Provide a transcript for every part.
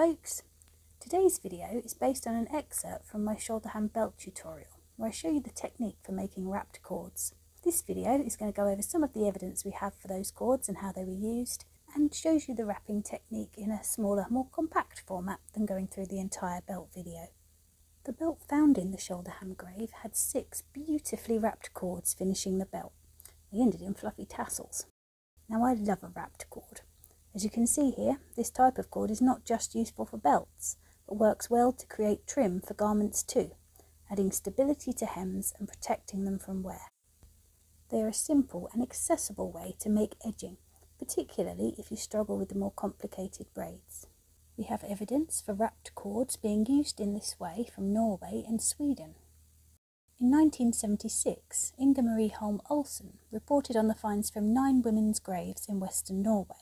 folks! Today's video is based on an excerpt from my Skjoldehamn belt tutorial where I show you the technique for making wrapped cords. This video is going to go over some of the evidence we have for those cords and how they were used, and shows you the wrapping technique in a smaller, more compact format than going through the entire belt video. The belt found in the Skjoldehamn grave had 6 beautifully wrapped cords finishing the belt. They ended in fluffy tassels. Now I love a wrapped cord. As you can see here, this type of cord is not just useful for belts, but works well to create trim for garments too, adding stability to hems and protecting them from wear. They are a simple and accessible way to make edging, particularly if you struggle with the more complicated braids. We have evidence for wrapped cords being used in this way from Norway and Sweden. In 1976, Inga-Marie Holm-Olsen reported on the finds from 9 women's graves in western Norway.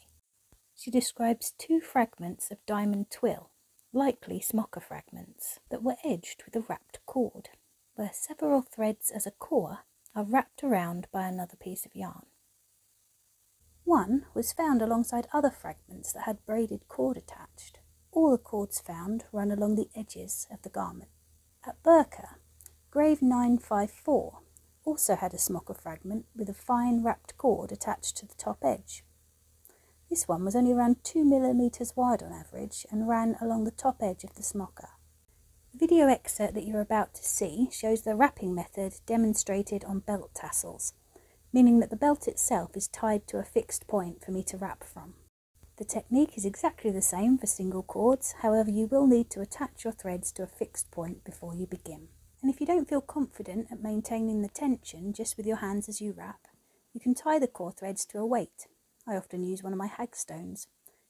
She describes 2 fragments of diamond twill, likely smocker fragments, that were edged with a wrapped cord, where several threads as a core are wrapped around by another piece of yarn. One was found alongside other fragments that had braided cord attached. All the cords found run along the edges of the garment. At Birka, grave 954 also had a smocker fragment with a fine wrapped cord attached to the top edge. This one was only around 2 millimeters wide on average and ran along the top edge of the smocker. The video excerpt that you're about to see shows the wrapping method demonstrated on belt tassels, meaning that the belt itself is tied to a fixed point for me to wrap from. The technique is exactly the same for single cords, however you will need to attach your threads to a fixed point before you begin. And if you don't feel confident at maintaining the tension just with your hands as you wrap, you can tie the core threads to a weight. I often use one of my hagstones.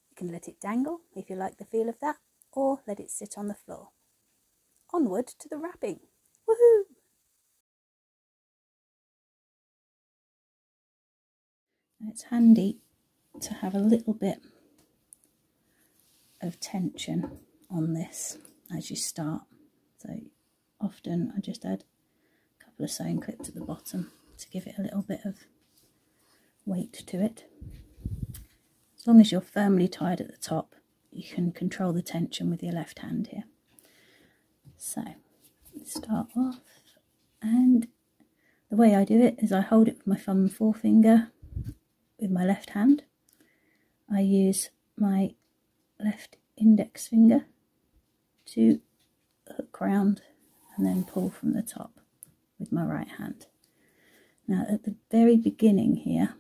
You can let it dangle if you like the feel of that, or let it sit on the floor. Onward to the wrapping. Woohoo! It's handy to have a little bit of tension on this as you start. So often I just add a couple of sewing clips at the bottom to give it a little bit of weight to it. As long as you're firmly tied at the top, you can control the tension with your left hand here. So start off, and the way I do it is I hold it with my thumb and forefinger with my left hand. I use my left index finger to hook round and then pull from the top with my right hand. Now at the very beginning here,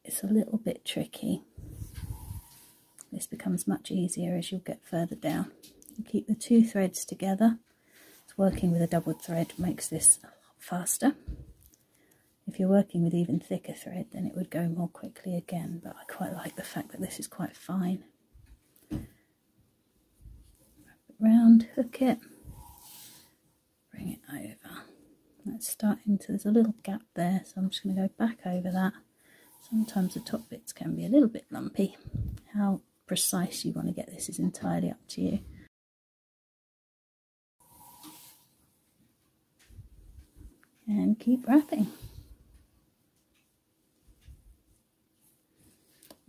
it's a little bit tricky. This becomes much easier as you'll get further down. You keep the 2 threads together. It's working with a doubled thread makes this a lot faster. If you're working with even thicker thread, then it would go more quickly again, but I quite like the fact that this is quite fine. Wrap it round, hook it, bring it over. That's starting to, there's a little gap there, so I'm just going to go back over that. Sometimes the top bits can be a little bit lumpy. How precise you want to get this is entirely up to you. And keep wrapping.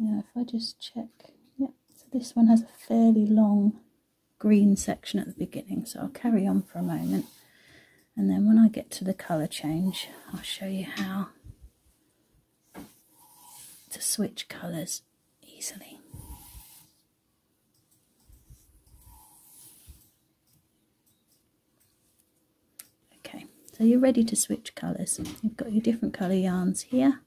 Now if I just check, yep, so this one has a fairly long green section at the beginning, so I'll carry on for a moment, and then when I get to the colour change I'll show you how to switch colours easily. Okay, so you're ready to switch colours. You've got your different colour yarns here.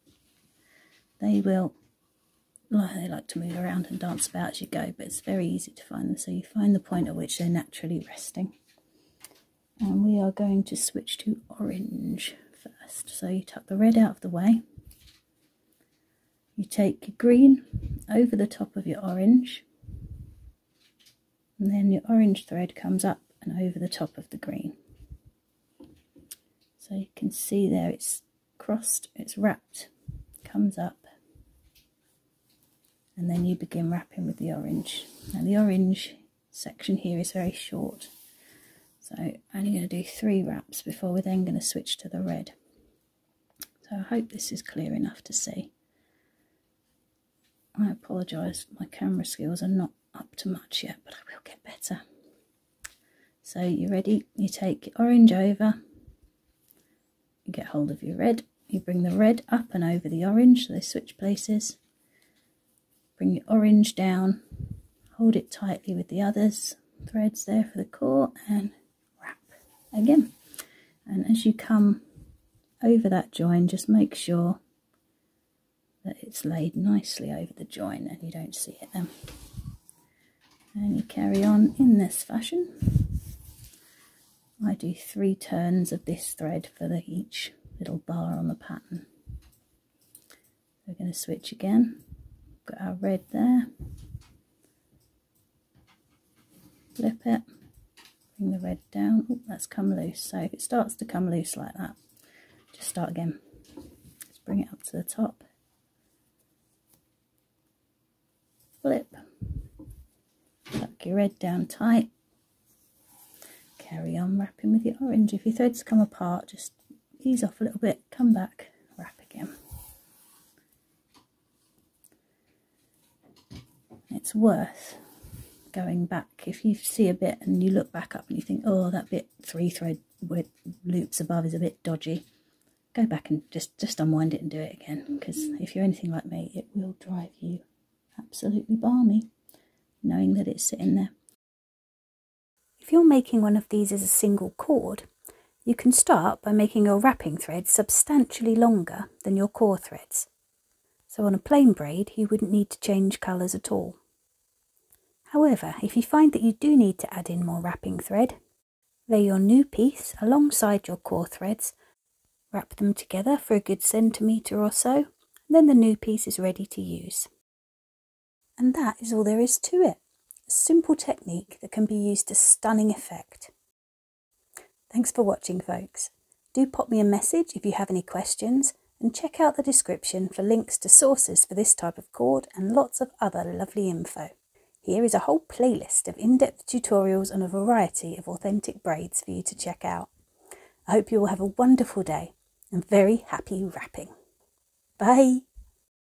They like to move around and dance about as you go, but it's very easy to find them. So you find the point at which they're naturally resting. And we are going to switch to orange first. So you tuck the red out of the way. You take your green over the top of your orange, and then your orange thread comes up and over the top of the green. So you can see there it's crossed, it's wrapped, comes up, and then you begin wrapping with the orange. Now the orange section here is very short, so I'm only going to do 3 wraps before we're then going to switch to the red. So I hope this is clear enough to see. I apologise, my camera skills are not up to much yet, but I will get better. So you're ready, you take your orange over, you get hold of your red, you bring the red up and over the orange, so they switch places. Bring your orange down, hold it tightly with the others, threads there for the core, and wrap again. And as you come over that join, just make sure that it's laid nicely over the join and you don't see it then. And you carry on in this fashion. I do 3 turns of this thread for each little bar on the pattern. We're going to switch again. Got our red there. Flip it. Bring the red down. Oh, that's come loose. So if it starts to come loose like that, just start again. Just bring it up to the top. Flip. Tuck your red down tight. Carry on wrapping with your orange. If your threads come apart, just ease off a little bit, come back, wrap again. It's worth going back. If you see a bit and you look back up and you think, oh, that bit 3 thread with loops above is a bit dodgy, go back and just unwind it and do it again, because if you're anything like me, it will drive you absolutely balmy knowing that it's sitting there. If you're making one of these as a single cord, you can start by making your wrapping thread substantially longer than your core threads. So on a plain braid, you wouldn't need to change colours at all. However, if you find that you do need to add in more wrapping thread, lay your new piece alongside your core threads, wrap them together for a good centimetre or so, and then the new piece is ready to use. And that is all there is to it. A simple technique that can be used to stunning effect. Thanks for watching, folks. Do pop me a message if you have any questions, and check out the description for links to sources for this type of cord and lots of other lovely info. Here is a whole playlist of in-depth tutorials on a variety of authentic braids for you to check out. I hope you all have a wonderful day and very happy wrapping. Bye!